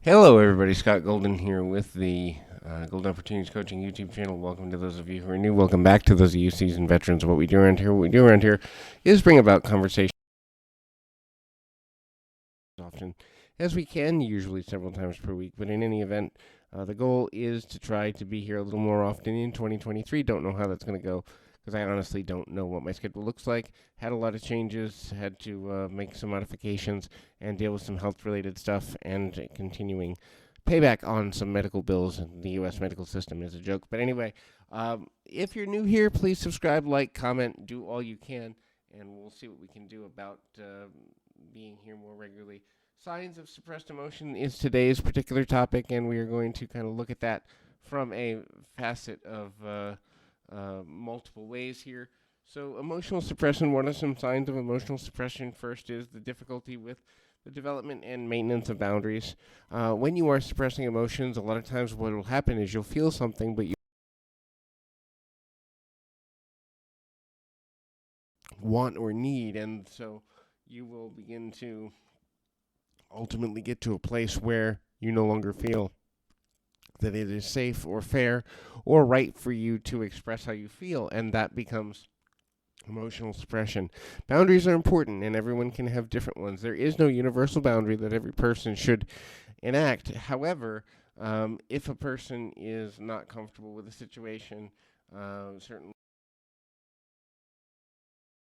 Hello, everybody. Scott Golden here with the Golden Opportunities Coaching YouTube channel. Welcome to those of you who are new. Welcome back to those of you seasoned veterans. What we do around here, is bring about conversation often as we can, usually several times per week. But in any event, the goal is to try to be here a little more often in 2023. Don't know how that's going to go because I honestly don't know what my schedule looks like. Had a lot of changes, had to make some modifications and deal with some health related stuff and continuing payback on some medical bills. The U.S. medical system is a joke. But anyway, if you're new here, please subscribe, like, comment, do all you can, and we'll see what we can do about being here more regularly. Signs of suppressed emotion is today's particular topic, and we are going to kind of look at that from a facet of multiple ways here. So, emotional suppression, what are some signs of emotional suppression? First is the difficulty with the development and maintenance of boundaries. When you are suppressing emotions, a lot of times what will happen is you'll feel something, but you want or need, and so you will begin to ultimately get to a place where you no longer feel that it is safe or fair or right for you to express how you feel, and that becomes emotional suppression. Boundaries are important, and everyone can have different ones. There is no universal boundary that every person should enact. However, if a person is not comfortable with a situation, certainly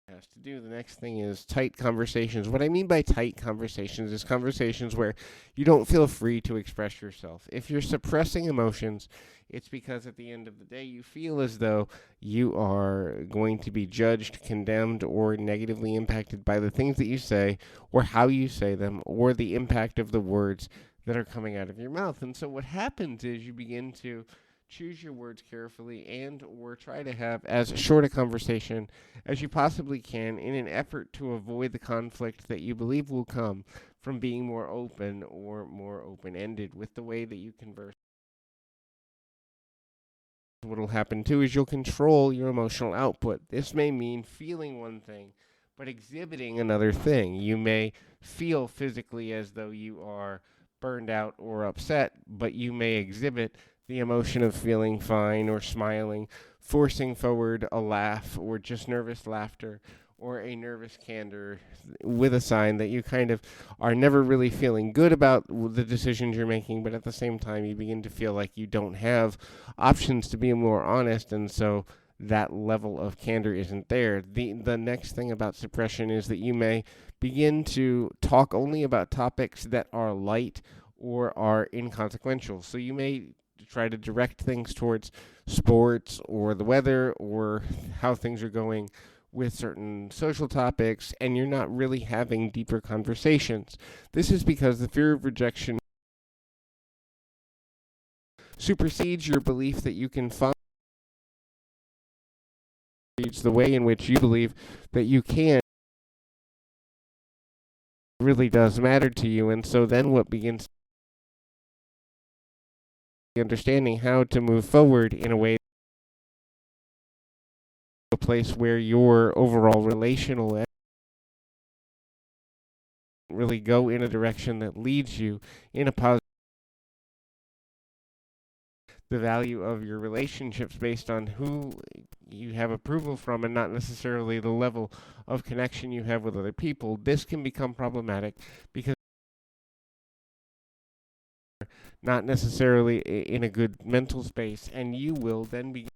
has to do. The next thing is tight conversations. What I mean by tight conversations is conversations where you don't feel free to express yourself. If you're suppressing emotions, it's because at the end of the day you feel as though you are going to be judged, condemned, or negatively impacted by the things that you say, or how you say them, or the impact of the words that are coming out of your mouth. And so what happens is you begin to choose your words carefully and or try to have as short a conversation as you possibly can in an effort to avoid the conflict that you believe will come from being more open or more open-ended with the way that you converse. What will happen too is you'll control your emotional output. This may mean feeling one thing but exhibiting another thing. You may feel physically as though you are burned out or upset, but you may exhibit the emotion of feeling fine or smiling, forcing forward a laugh or just nervous laughter or a nervous candor with a sign that you kind of are never really feeling good about the decisions you're making, but at the same time you begin to feel like you don't have options to be more honest, and so that level of candor isn't there. The next thing about suppression is that you may begin to talk only about topics that are light or are inconsequential. So you may try to direct things towards sports or the weather or how things are going with certain social topics, and you're not really having deeper conversations. This is because the fear of rejection supersedes your belief that you can find the way in which you believe that you can really does matter to you. And so then what begins understanding how to move forward in a way, a place where your overall relational really go in a direction that leads you in a positive, the value of your relationships based on who you have approval from and not necessarily the level of connection you have with other people. This can become problematic because not necessarily in a good mental space, and you will then be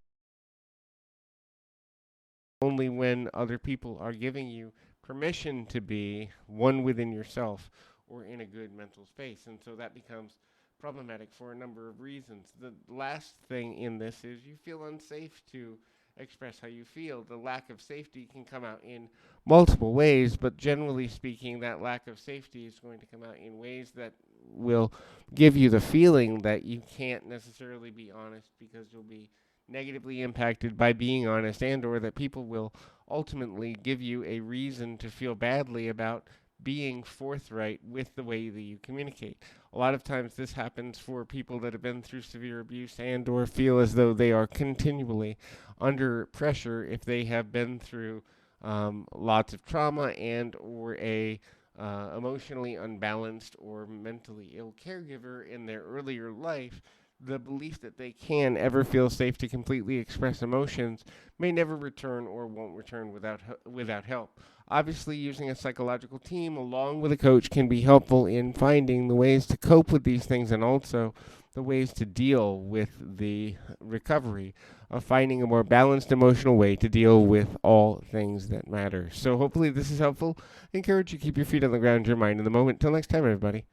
only when other people are giving you permission to be one within yourself or in a good mental space. And so that becomes problematic for a number of reasons. The last thing in this is you feel unsafe to express how you feel. The lack of safety can come out in multiple ways, but generally speaking, that lack of safety is going to come out in ways that will give you the feeling that you can't necessarily be honest because you'll be negatively impacted by being honest, and or that people will ultimately give you a reason to feel badly about being forthright with the way that you communicate. A lot of times this happens for people that have been through severe abuse and or feel as though they are continually under pressure if they have been through lots of trauma and or a emotionally unbalanced or mentally ill caregiver in their earlier life, the belief that they can ever feel safe to completely express emotions may never return or won't return without help. Obviously, using a psychological team along with a coach can be helpful in finding the ways to cope with these things and also the ways to deal with the recovery of finding a more balanced emotional way to deal with all things that matter. So hopefully this is helpful. I encourage you to keep your feet on the ground, your mind in the moment. Till next time, everybody.